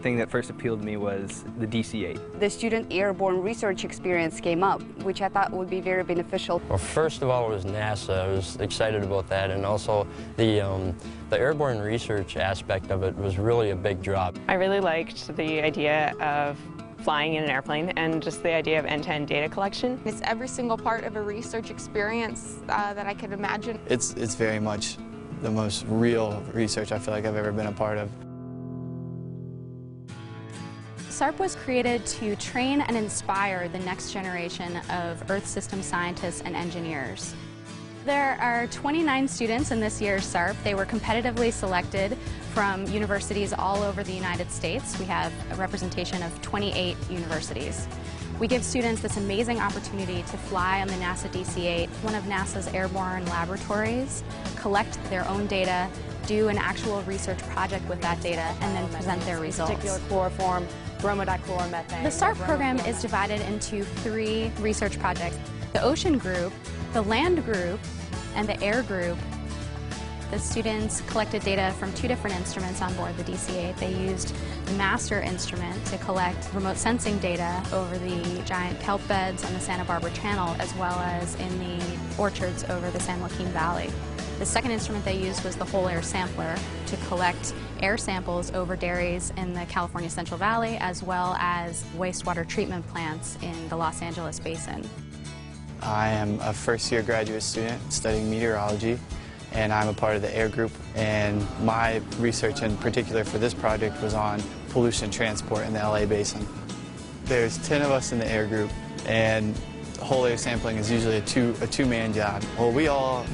thing that first appealed to me was the DC-8. The Student Airborne Research experience came up, which I thought would be very beneficial. Well, first of all, it was NASA. I was excited about that, and also the airborne research aspect of it was really a big draw. I really liked the idea of flying in an airplane and just the idea of end-to-end data collection. It's every single part of a research experience that I could imagine. It's very much the most real research I feel like I've ever been a part of. SARP was created to train and inspire the next generation of Earth system scientists and engineers. There are 29 students in this year's SARP. They were competitively selected from universities all over the United States. We have a representation of 28 universities. We give students this amazing opportunity to fly on the NASA DC-8, one of NASA's airborne laboratories, collect their own data, do an actual research project with that data, and then present their results. Particular chloroform, bromodichloromethane. The SARP program is divided into 3 research projects: the ocean group, the land group, and the air group. The students collected data from 2 different instruments on board the DC-8. They used the master instrument to collect remote sensing data over the giant kelp beds on the Santa Barbara Channel, as well as in the orchards over the San Joaquin Valley. The second instrument they used was the whole air sampler to collect air samples over dairies in the California Central Valley, as well as wastewater treatment plants in the Los Angeles Basin. I am a first-year graduate student studying meteorology, and I'm a part of the air group. And my research in particular for this project was on pollution transport in the LA Basin. There's 10 of us in the air group, and whole air sampling is usually a two-man job. Well, we all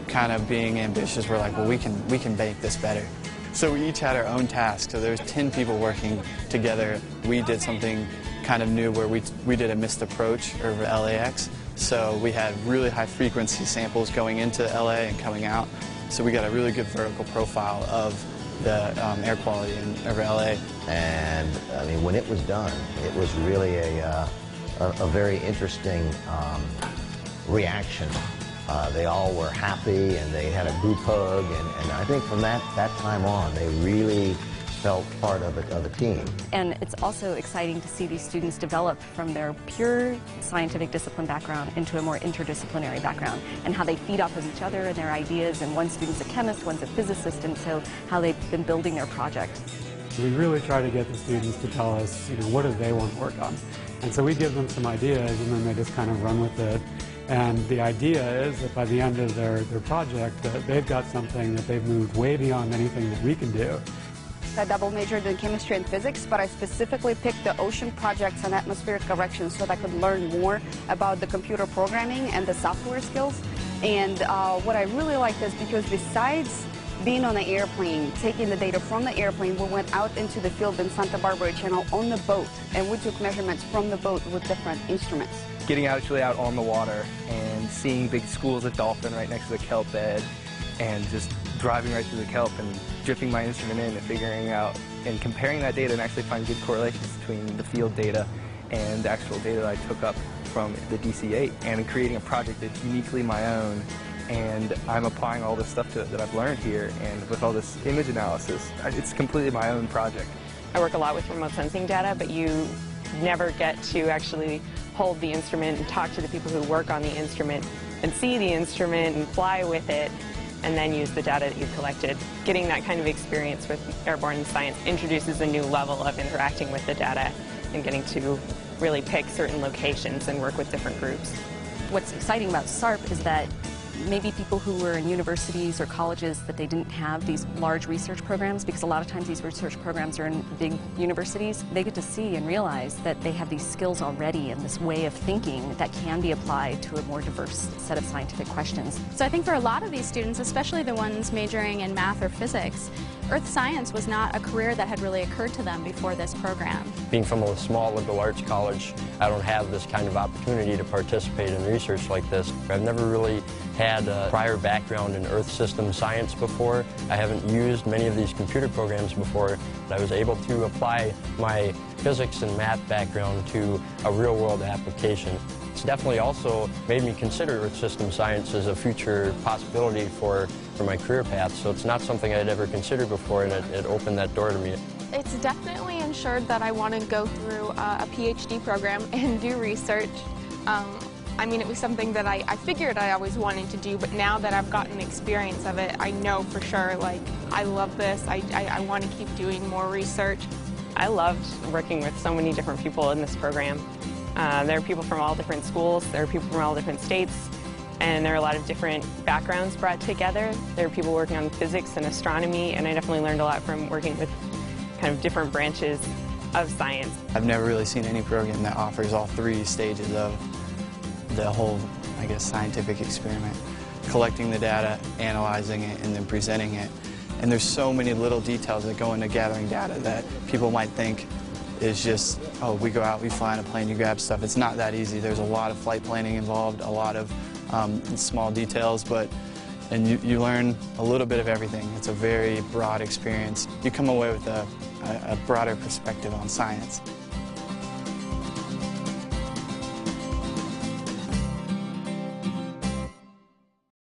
kind of being ambitious, we're like, well, we can make this better. So we each had our own task. So there's 10 people working together. We did something kind of new where we did a missed approach over LAX. So we had really high frequency samples going into LA and coming out. So we got a really good vertical profile of the air quality over LA. And I mean, when it was done, it was really a very interesting reaction. They all were happy, and they had a group hug, and I think from that time on, they really felt part of a team. And it's also exciting to see these students develop from their pure scientific discipline background into a more interdisciplinary background, and how they feed off of each other and their ideas, and one student's a chemist, one's a physicist, and so how they've been building their project. We really try to get the students to tell us, what do they want to work on. And so we give them some ideas, and then they just kind of run with it. And the idea is that by the end of their project, that they've got something that they've moved way beyond anything that we can do. I double majored in chemistry and physics, but I specifically picked the ocean projects and atmospheric corrections so that I could learn more about the computer programming and the software skills. And what I really liked is because besides being on the airplane, taking the data from the airplane, we went out into the field in Santa Barbara Channel on the boat, and we took measurements from the boat with different instruments. Getting actually out on the water and seeing big schools of dolphin right next to the kelp bed, and just driving right through the kelp and dipping my instrument in and figuring out and comparing that data and actually find good correlations between the field data and the actual data that I took up from the DC-8, and creating a project that's uniquely my own. And I'm applying all this stuff to it that I've learned here, and with all this image analysis, it's completely my own project. I work a lot with remote sensing data, but you never get to actually hold the instrument and talk to the people who work on the instrument and see the instrument and fly with it, and then use the data that you've collected. Getting that kind of experience with airborne science introduces a new level of interacting with the data and getting to really pick certain locations and work with different groups. What's exciting about SARP is that maybe people who were in universities or colleges that they didn't have these large research programs, because a lot of times these research programs are in big universities, they get to see and realize that they have these skills already and this way of thinking that can be applied to a more diverse set of scientific questions. So I think for a lot of these students, especially the ones majoring in math or physics, earth science was not a career that had really occurred to them before this program. Being from a small liberal arts college, I don't have this kind of opportunity to participate in research like this. I've never really had a prior background in earth system science before. I haven't used many of these computer programs before, but I was able to apply my physics and math background to a real-world application. It's definitely also made me consider earth system science as a future possibility for my career path, so it's not something I'd ever considered before, and it opened that door to me. It's definitely assured that I want to go through a PhD program and do research. I mean, it was something that I figured I always wanted to do, but now that I've gotten the experience of it, I know for sure, like, I love this. I want to keep doing more research. I loved working with so many different people in this program. There are people from all different schools, there are people from all different states, and there are a lot of different backgrounds brought together. There are people working on physics and astronomy, and I definitely learned a lot from working with kind of different branches of science. I've never really seen any program that offers all three stages of the whole, I guess, scientific experiment. Collecting the data, analyzing it, and then presenting it. And there's so many little details that go into gathering data that people might think is just, oh, we go out, we fly in a plane, you grab stuff. It's not that easy. There's a lot of flight planning involved, a lot of small details, and you learn a little bit of everything. It's a very broad experience. You come away with a broader perspective on science.